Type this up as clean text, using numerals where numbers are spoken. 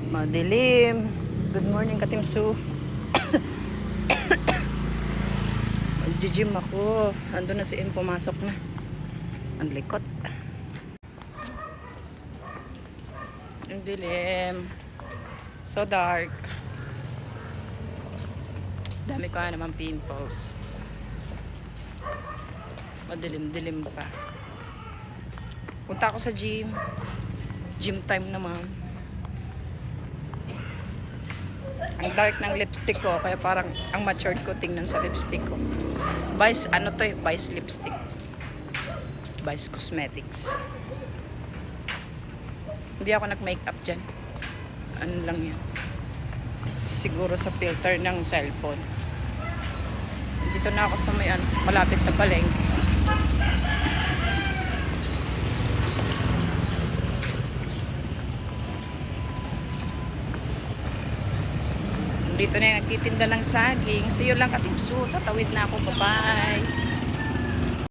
Madilim. Good morning, Katimsu. Mag-gym ako. Ando na si M, pumasok na. Ang likot. Ang dilim. So dark. Dami ko naman pimples. Madilim-dilim pa. Punta ako sa gym. Gym time naman. Ang dark ng lipstick ko, kaya parang ang matured ko tingnan sa lipstick ko. Vice, ano to eh? Vice lipstick. Vice Cosmetics. Hindi ako nag-makeup dyan. Ano lang yan. Siguro sa filter ng cellphone. Dito na ako sa may malapit sa palengke. Dito na yung nagtitinda ng saging. So yun lang, Katimsu. Tatawid na ako. Bye-bye.